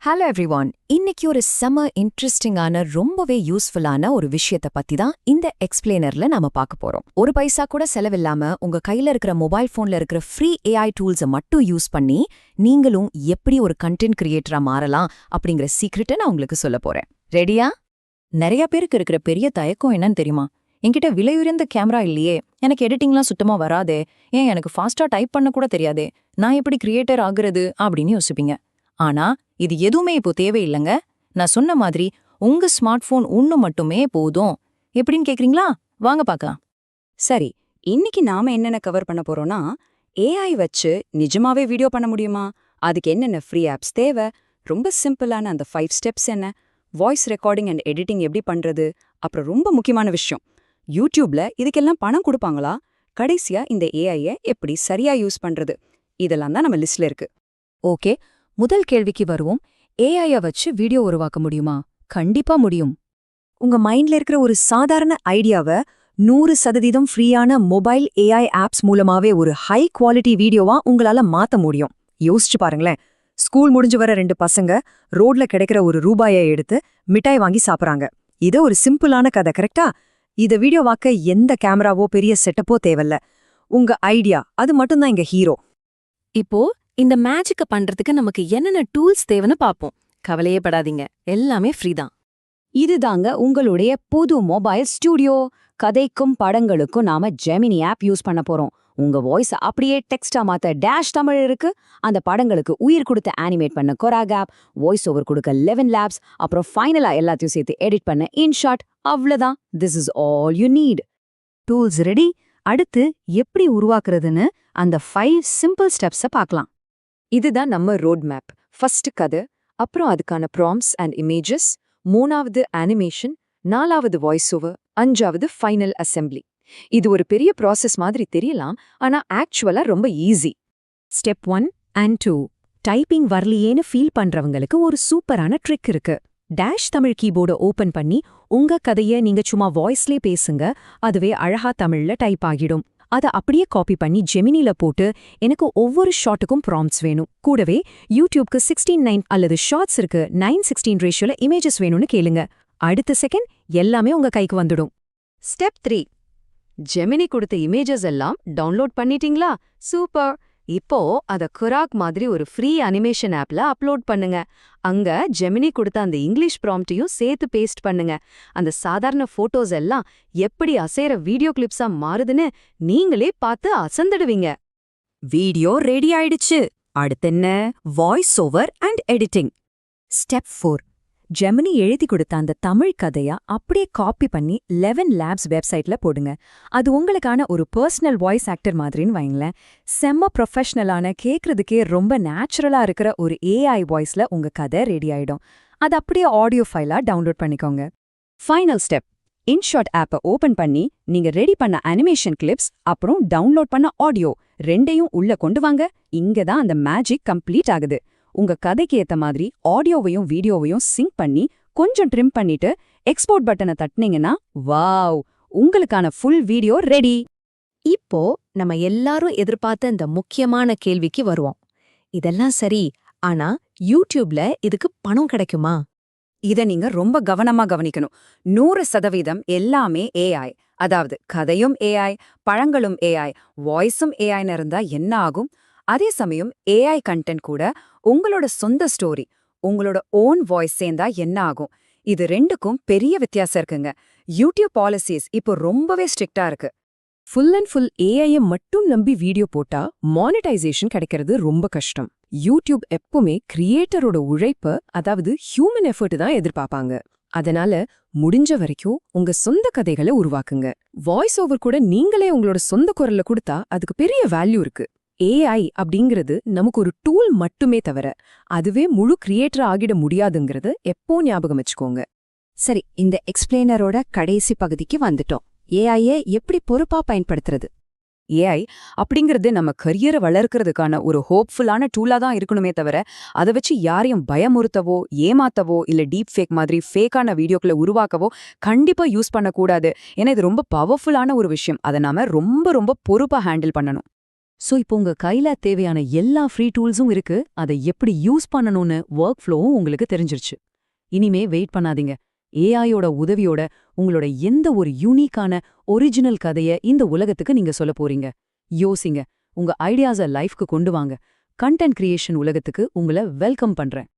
Hello everyone. இன்னைக்கு ஒரு செம இன்ட்ரெஸ்டிங்கான ரொம்பவே யூஸ்ஃபுல்லான ஒரு விஷயத்தை பத்தி தான் இந்த எக்ஸ்பிளேனர்ல நாம பார்க்க போறோம். ஒரு பைசா கூட செலவில்லாம உங்க கையில இருக்கிற மொபைல் போன்ல இருக்கிற ஃப்ரீ ஏஐ டூல்ஸை மட்டும் யூஸ் பண்ணி நீங்களும் எப்படி ஒரு கண்டென்ட் கிரியேட்டரா மாறலாம் அப்படிங்கிற சீக்ரெட்டை நான் உங்களுக்கு சொல்ல போறேன். ரெடியா? நிறைய பேருக்கு இருக்கிற பெரிய தயக்கம் என்னன்னு தெரியுமா? என்கிட்ட விலையுயர்ந்த கேமரா இல்லையே, எனக்கு எடிட்டிங்லாம் சுத்தமா வராதே, ஏன் எனக்கு ஃபாஸ்டா டைப் பண்ண கூட தெரியாதே, நான் எப்படி கிரியேட்டர் ஆகுறது அப்படின்னு யோசிப்பீங்க. ஆனா இது எதுவுமே இப்போ தேவையில்லைங்க. நான் சொன்ன மாதிரி உங்க ஸ்மார்ட் போன் ஒன்னு மட்டுமே போதும். எப்படின்னு கேக்குறீங்களா? வாங்க பார்க்கலாம். சரி, இன்னைக்கு நாம என்னென்ன கவர் பண்ண போறோம்னா, ஏஐ வச்சு நிஜமாவே வீடியோ பண்ண முடியுமா? அதுக்கு என்னென்ன ஃப்ரீ ஆப்ஸ் தேவை? ரொம்ப சிம்பிளான அந்த 5 ஸ்டெப்ஸ் என்ன? வாய்ஸ் ரெக்கார்டிங் அண்ட் எடிட்டிங் எப்படி பண்றது? அப்புறம் ரொம்ப முக்கியமான விஷயம், யூடியூப்ல இதுக்கெல்லாம் பணம் கொடுப்பாங்களா? கடைசியா இந்த ஏஐய எப்படி சரியா யூஸ் பண்றது? இதெல்லாம் தான் நம்ம லிஸ்ட்ல இருக்கு. ஓகே, முதல் கேள்விக்கு வருவோம். ஏஐய வச்சு வீடியோ உருவாக்க முடியுமா? கண்டிப்பா முடியும். உங்க மைண்ட்ல இருக்கிற ஒரு சாதாரண ஐடியாவை 100% ஃப்ரீயான மொபைல் ஏஐ ஆப்ஸ் மூலமாவே ஒரு ஹை குவாலிட்டி வீடியோவா உங்களால மாத்த முடியும். யோசிச்சு பாருங்களேன், ஸ்கூல் முடிஞ்சு வர 2 பசங்க ரோட்ல கிடைக்கிற ஒரு ரூபாயை எடுத்து மிட்டாய் வாங்கி சாப்பிடுறாங்க. இது ஒரு சிம்பிளான கதை, கரெக்டா? இத வீடியோவாக்க எந்த கேமராவோ பெரிய செட்டப்போ தேவையில்ல. உங்க ஐடியா அது மட்டும்தான் இங்க ஹீரோ. இப்போ இந்த மேஜிக்க பண்றதுக்கு நமக்கு என்னென்ன டூல்ஸ் தேவைன்னு பாப்போம். கவலையே படாதீங்க, எல்லாமே ஃப்ரீ தான். இதுதாங்க உங்களுடைய புது மொபைல் ஸ்டூடியோ. கதைக்கும் படங்களுக்கும் நாம ஜெமினி ஆப் யூஸ் பண்ண போறோம். உங்க வாய்ஸ் அப்படியே டெக்ஸ்டா மாத்த டேஷ் தமிழ் இருக்கு. அந்த படங்களுக்கு உயிர் கொடுத்து அனிமேட் பண்ண கொராக் ஆப், வாய்ஸ் ஓவர் கொடுக்க 11 லேப்ஸ், அப்புறம் ஃபைனலா எல்லாத்தையும் சேர்த்து எடிட் பண்ண இன்ஷாட். அவ்வளவுதான். This is all you need. Tools ready. அடுத்து எப்படி உருவாக்குறதுன்னு அந்த 5 சிம்பிள் ஸ்டெப்ஸை பார்க்கலாம். இதுதான் நம்ம ரோட் மேப். ஃபர்ஸ்ட் கதை, அப்புறம் அதுக்கான ப்ராம்ப்ட்ஸ் அண்ட் இமேஜஸ், 3வது அனிமேஷன், 4வது வாய்ஸ் ஓவர், 5வது ஃபைனல் அசெம்பிளி. இது ஒரு பெரிய ப்ராசஸ் மாதிரி தெரியலாம், ஆனா ஆக்சுவலா ரொம்ப ஈஸி. Step 1 and 2. டைப்பிங் வரலையேன்னு ஃபீல் பண்றவங்களுக்கு ஒரு சூப்பரான ட்ரிக் இருக்கு. டேஷ் தமிழ் கீபோர்டை ஓபன் பண்ணி உங்க கதையை நீங்க சும்மா வாய்ஸ்லே பேசுங்க. அதுவே அழகா தமிழ்ல டைப் ஆகிடும். அதை அப்படியே காப்பி பண்ணி ஜெமினில போட்டு எனக்கு ஒவ்வொரு ஷாட்டுக்கும் ப்ராம்ப்ட்ஸ் வேணும், கூடவே யூடியூப்க்கு 16:9 அல்லது ஷார்ட்ஸ் இருக்கு 9:16 ரேஷியோல இமேஜஸ் வேணும்னு கேளுங்க. அடுத்த செகண்ட் எல்லாமே உங்க கைக்கு வந்துடும். ஸ்டெப் 3. ஜெமினி கொடுத்த இமேஜஸ் எல்லாம் டவுன்லோட் பண்ணிட்டீங்களா? சூப்பர். இப்போ அத குராக் மாதிரி ஒரு ஃப்ரீ அனிமேஷன் ஆப்ல அப்லோட் பண்ணுங்க. அங்க ஜெமினி கொடுத்த அந்த இங்கிலீஷ் ப்ராம்ப்டையும் சேர்த்து பேஸ்ட் பண்ணுங்க. அந்த சாதாரண போட்டோஸ் எல்லாம் எப்படி அசைற வீடியோ கிளிப்ஸா மாறுதுன்னு நீங்களே பார்த்து அசந்துடுவீங்க. வீடியோ ரெடி ஆயிடுச்சு. அடுத்தென்ன? Voice over and editing. Step 4. Gemini எழுதி கொடுத்த அந்த தமிழ் கதையா அப்படியே காப்பி பண்ணி 11 லேப்ஸ் வெப்சைட்ல போடுங்க. அது உங்களுக்கான ஒரு பர்சனல் வாய்ஸ் ஆக்டர் மாதிரின்னு வைங்களேன். செம்ம ப்ரொஃபஷனலான, கேட்கறதுக்கே ரொம்ப நேச்சுரலா இருக்கிற ஒரு ஏஐ வாய்ஸ்ல உங்க கதை ரெடி ஆயிடும். அது அப்படியே ஆடியோ ஃபைலா டவுன்லோட் பண்ணிக்கோங்க. ஃபைனல் ஸ்டெப், இன்ஷாட் ஆப்பை ஓபன் பண்ணி நீங்க ரெடி பண்ண அனிமேஷன் கிளிப்ஸ் அப்புறம் டவுன்லோட் பண்ண ஆடியோ ரெண்டையும் உள்ள கொண்டு வாங்க. இங்கதான் அந்த மேஜிக் கம்ப்ளீட் ஆகுது. உங்க கதைக்கு ஏத்த மாதிரி ஆடியோவையும் வீடியோவையும் சிங்க் பண்ணி கொஞ்சம் ட்ரிம் பண்ணிட்டு எக்ஸ்போர்ட் பட்டனை தட்டினீங்கன்னா வாவ், உங்களுக்கான ஃபுல் வீடியோ ரெடி. இப்போ நம்ம எல்லாரும் எதிர்பார்த்த இந்த முக்கியமான கேள்விக்கு வருவோம். இதெல்லாம் சரி, ஆனா யூடியூப்ல இதுக்கு பணம் கிடைக்குமா? இத நீங்க ரொம்ப கவனமா கவனிக்கணும். 100% எல்லாமே ஏஐ. அதாவது கதையும் ஏஐ, பழங்களும் ஏஐ, வாய்ஸும் ஏஐன்னு இருந்தா என்ன ஆகும்? அதே சமயம் ஏஐ கண்டென்ட் கூட உங்களோட சொந்த ஸ்டோரி, உங்களோட ஓன் வாய்ஸ் சேர்ந்தா என்ன ஆகும்? இது ரெண்டுக்கும் பெரிய வித்தியாசம் இருக்குங்க. யூடியூப் பாலிசிஸ் இப்போ ரொம்பவே ஸ்ட்ரிக்டா இருக்கு. ஃபுல் அண்ட் ஃபுல் ஏஐய மட்டும் நம்பி வீடியோ போட்டா மானிட்டைசேஷன் கிடைக்கிறது ரொம்ப கஷ்டம். யூடியூப் எப்பவுமே கிரியேட்டரோட உழைப்பு, அதாவது ஹியூமன் எஃபர்ட் தான் எதிர்பார்ப்பாங்க. அதனால முடிஞ்ச வரைக்கும் உங்க சொந்த கதைகளை உருவாக்குங்க. வாய்ஸ் ஓவர் கூட நீங்களே உங்களோட சொந்த குரல்ல கொடுத்தா அதுக்கு பெரிய வேல்யூ இருக்கு. ஏஐ அப்படிங்கிறது நமக்கு ஒரு டூல் மட்டுமே தவிர அதுவே முழு கிரியேட்டர் ஆகிட முடியாதுங்கிறது எப்போ ஞாபகம் வச்சுக்கோங்க. சரி, இந்த எக்ஸ்பிளேனரோட கடைசி பகுதிக்கு வந்துட்டோம். ஏஐயை எப்படி பொறுப்பா பயன்படுத்துறது? ஏஐ அப்படிங்கிறது நம்ம கரியரை வளர்க்கறதுக்கான ஒரு ஹோப்ஃபுல்லான டூலா தான் இருக்கணுமே தவிர அதை வச்சு யாரையும் பயமுறுத்தவோ, ஏமாத்தவோ, இல்ல டீப் ஃபேக் மாதிரி ஃபேக்கான வீடியோக்களை உருவாக்கவோ கண்டிப்பா யூஸ் பண்ணக்கூடாது. ஏன்னா இது ரொம்ப பவர்ஃபுல்லான ஒரு விஷயம். அதை நாம ரொம்ப ரொம்ப பொறுப்பா ஹேண்டில் பண்ணணும். சோ இப்போ உங்க கையில தேவையான எல்லா ஃப்ரீ டூல்ஸும் இருக்கு, அதை எப்படி யூஸ் பண்ணணும்னு ஒர்க் ஃப்ளோவும் உங்களுக்கு தெரிஞ்சிருச்சு. இனிமே வெயிட் பண்ணாதீங்க. ஏஐயோட உதவியோட உங்களோட எந்த ஒரு யூனிக்கான ஒரிஜினல் கதைய இந்த உலகத்துக்கு நீங்க சொல்ல போறீங்க. யோசிங்க, உங்க ஐடியாஸ லைஃப்க்கு கொண்டு வாங்க. கண்டென்ட் கிரியேஷன் உலகத்துக்கு உங்களை வெல்கம் பண்றேன்.